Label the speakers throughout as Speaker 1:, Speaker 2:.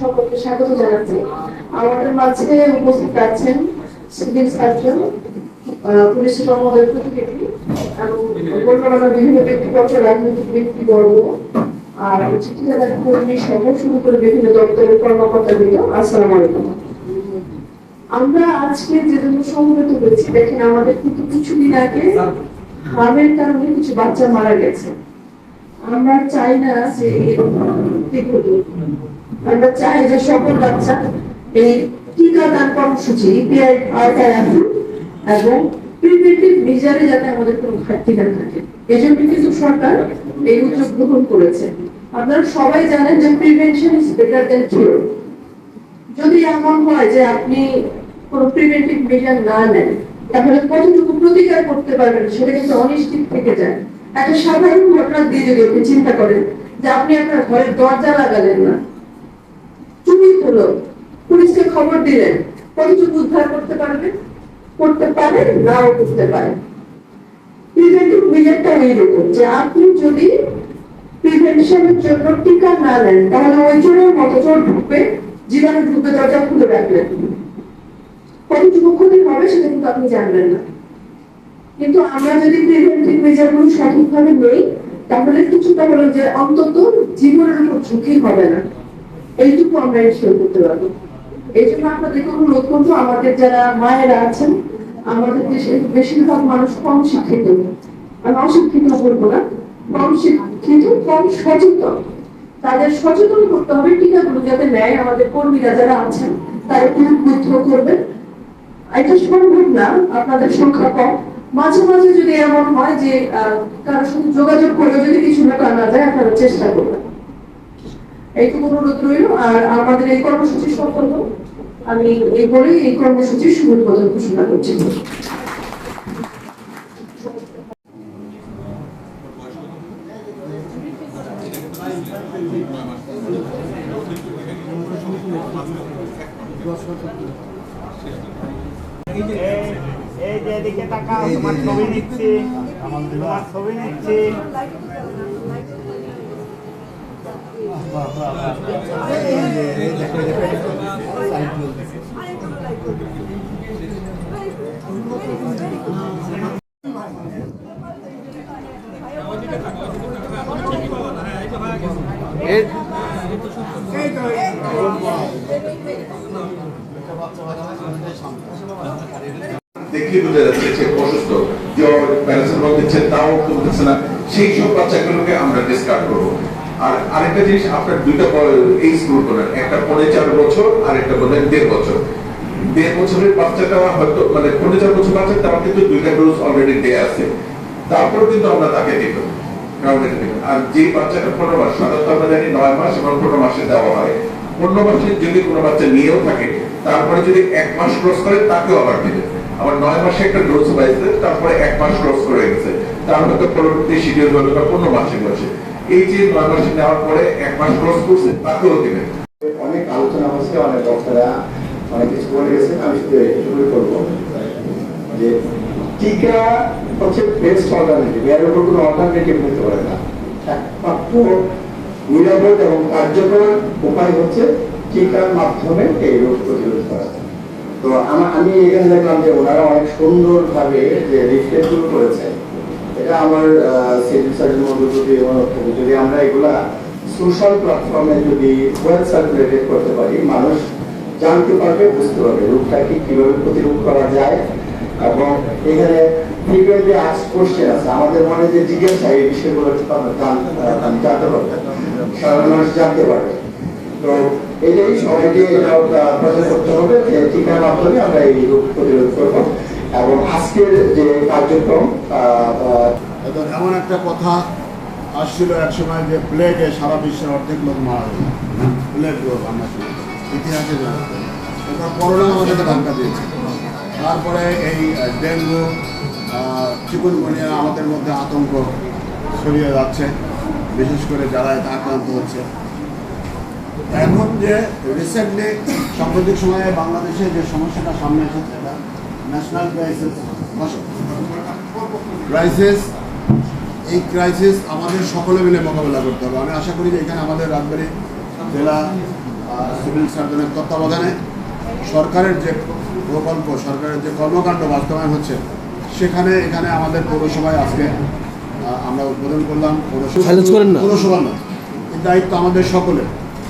Speaker 1: সকলকে স্বাগত জানাচ্ছি। আমাদের মাঝে উপস্থিত আছেন সিভিল সার্জন, পুলিশ সুপার মহোদয়ের প্রতিনিধি এবং কলকাতার বিভিন্ন ব্যক্তিগত রাজনৈতিক ব্যক্তিবর্গ আর ঠিকাদার কর্মী সহ শুরু করে বিভিন্ন দপ্তরের কর্মকর্তাবৃন্দ, আসসালামু আলাইকুম। আমরা আজকে যে জন্য সমবেত হয়েছি, দেখেন আমাদের কিন্তু কিছুদিন আগে হার্মের কারণে কিছু বাচ্চা মারা গেছে। আমরা চাই না যে আমরা চাই যে সকল বাচ্চা এই টিকাদান কর্মসূচি এবং প্রিভেন্টিভ মেজারে যাতে আমাদের কোনো ঘাটতি না থাকে, এজন্য কিন্তু সরকার এই উদ্যোগ গ্রহণ করেছে। আপনারা সবাই জানেন যে প্রিভেনশন ইজ বেটার দ্যান কিউর। যদি এমন হয় যে আপনি কোনো প্রিভেন্টিভ মেজার না নেন, তাহলে কতটুকু প্রতিকার করতে পারবেন সেটা কিন্তু অনিশ্চিত থেকে যায়। একটা সাধারণ ঘটনা দিয়ে যদি আপনি চিন্তা করেন যে আপনি আপনার ঘরের দরজা লাগালেন না, চুরি হলো, পুলিশকে খবর দিলেন, কতটুকু উদ্ধার করতে পারবেন? করতে পারেন, নাও করতে পারেন। প্রিভেন্টিভ মেজারটা এইরকম যে আপনি যদি প্রিভেনশনের জন্য টিকা না নেন, তাহলে ওই চোরের মতো চোর ঢুকবে, জীবাণু ঢুকবে, দরজা খুলে রাখলেন, কতটুকু ক্ষতি হবে সেটা কিন্তু আপনি জানবেন না। কিন্তু আমরা যদি প্রিভেন্টিভ মেজারগুলো সঠিকভাবে নেই, তাহলে কিছুটা হলো যে অন্তত জীবনের উপর ঝুঁকি হবে না, এইটুকু আমরা এনশিওর করতে পারবো। এই জন্য আপনাদেরকে অনুরোধ করবো, আমাদের যারা মায়েরা আছেন, আমাদের দেশে বেশিরভাগ মানুষ কম শিক্ষিত, আমি অশিক্ষিত বলবো না, কম শিক্ষিত, কম সচেতন। তাদের সচেতন করতে হবে টিকাগুলো যাতে নেয়। আমাদের কর্মীরা যারা আছেন তারা একটু উদ্বুদ্ধ করবেন। এটা সম্ভব না, আপনাদের সংখ্যা কম, মাঝে মাঝে যদি এমন হয় যে কারোর সাথে যোগাযোগ করে যদি কিছু না আনা যায়, আপনারা চেষ্টা করবেন। এইটুকু অনুরোধ রইল। আর আমাদের এই কর্মসূচি সফল হোক, আমি এই বলেই এই কর্মসূচির শুভ উদ্বোধন ঘোষণা করছি।
Speaker 2: এই যে এদিকে তাকাও, তোমার ছবি নিচ্ছি, তোমার ছবি নিচ্ছি।
Speaker 3: দেখলে বোঝা যাচ্ছে সে অসুস্থ, জ্বর প্যারাসিটামল দিচ্ছে তাও কমতেছে না, সেই সব বাচ্চাগুলোকে আমরা ডিসকার্ড করবো। আর আরেকটা জিনিস, আপনার দুইটা এইজ গ্রুপ করেন, একটা 4.5 বছর আর একটা বলেন 1.5 বছর। 1.5 বছরের বাচ্চাটা হয়তো মানে 4.5 বছর বাচ্চা, তার কিন্তু দুইটা ডোজ অলরেডি দেয়া আছে, তারপর কিন্তু আমরা তাকে দিব। আর যে বাচ্চাটা 15 মাস, সাধারণত আমরা জানি 9 মাস এবং 15 মাসে দেওয়া হয়। 15 মাসে যদি কোনো বাচ্চা নিয়েও থাকে, তারপরে যদি 1 মাস ক্রস করে তাকেও আবার দিবে। আবার 9 মাসে একটা ডোজ পাইছে, তারপরে 1 মাস ক্রস করে গেছে, তার হয়তো পরবর্তী শিডিউল হলো 15 মাসে বসে। এই যে 9 মাসে নেওয়ার পরে 1 মাস ক্রস করছে, তাকেও দিবে।
Speaker 4: অনেক আলোচনা হচ্ছে, অনেক বক্তারা অনেক কিছু বলে গেছেন। আমি শুরু করবো যে টিকা হচ্ছে বেস্ট অল্টারনেটিভ, এর উপর কোনো অল্টারনেটিভ হতে পারে না। একমাত্র নিরাপদ এবং কার্যকর উপায় হচ্ছে টিকার মাধ্যমে এই রোগ প্রতিরোধ করা। তো আমি এখানে দেখলাম যে ওনারা অনেক সুন্দরভাবে যে রিফ্লেক্ট করেছেন, এটা আমার সিভিল সার্জনের মধ্যে যদি আমরা এগুলা সোশ্যাল প্ল্যাটফর্মে যদি ওয়েল সার্কুলেটেড করতে পারি, মানুষ জানতে পারবে, বুঝতে পারবে রোগটাকে কিভাবে প্রতিরোধ করা যায়। এবং এখানে ফ্রিকুয়েন্টলি আস্কড কোশ্চেন আছে, আমাদের মনে যে জিজ্ঞাসা, এই বিষয়গুলো জানতে পারবে, সাধারণ মানুষ জানতে পারবে। তো এটাই সবাইকে প্রচার করতে হবে যে টিকার মাধ্যমে আমরা এই রোগ প্রতিরোধ করবো। এবং আজকের যে কার্যক্রম,
Speaker 5: এমন একটা কথা আসছিল এক সময় যে প্লেগে সারা বিশ্বের অর্ধেক লোক মারা যায়, প্লেগ রোগ আমরা ইতিহাসে জানতাম। এটা করোনা আমাদেরকে ধাক্কা দিয়েছে। তারপরে এই ডেঙ্গু, চিকুনগুনিয়া আমাদের মধ্যে আতঙ্ক ছড়িয়ে যাচ্ছে, বিশেষ করে যারা এটা আক্রান্ত হচ্ছে। এখন যে রিসেন্টলি সাম্প্রতিক সময়ে বাংলাদেশে যে সমস্যাটা সামনে এসেছে, এটা ন্যাশনাল ক্রাইসিস। এই ক্রাইসিস আমাদের সকলে মিলে মোকাবেলা করতে হবে। আমি আশা করি যে এখানে আমাদের রাজবাড়ী জেলা সিভিল সার্জনের তত্ত্বাবধানে সরকারের যে প্রকল্প, সরকারের যে কর্মকাণ্ড বাস্তবায়ন হচ্ছে, এখানে আমাদের পৌরসভায় আজকে আমরা উদ্বোধন করলাম। পৌরসভা না, এই দায়িত্ব আমাদের সকলের।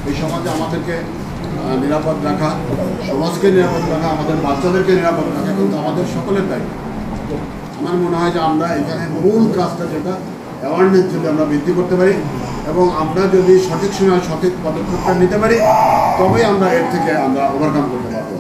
Speaker 5: এই সমাজে আমাদেরকে নিরাপদ রাখা, সমাজকে নিরাপদ রাখা, আমাদের বাচ্চাদেরকে নিরাপদ রাখা কিন্তু আমাদের সকলের দায়িত্ব। আমার মনে হয় যে আমরা এখানে মূল কাজটা যেটা অ্যাওয়ারনেস যদি আমরা বৃদ্ধি করতে পারি এবং আমরা যদি সঠিক সময় সঠিক পদক্ষেপটা নিতে পারি, তবেই আমরা এর থেকে আমরা ওভারকাম করতে পারবো।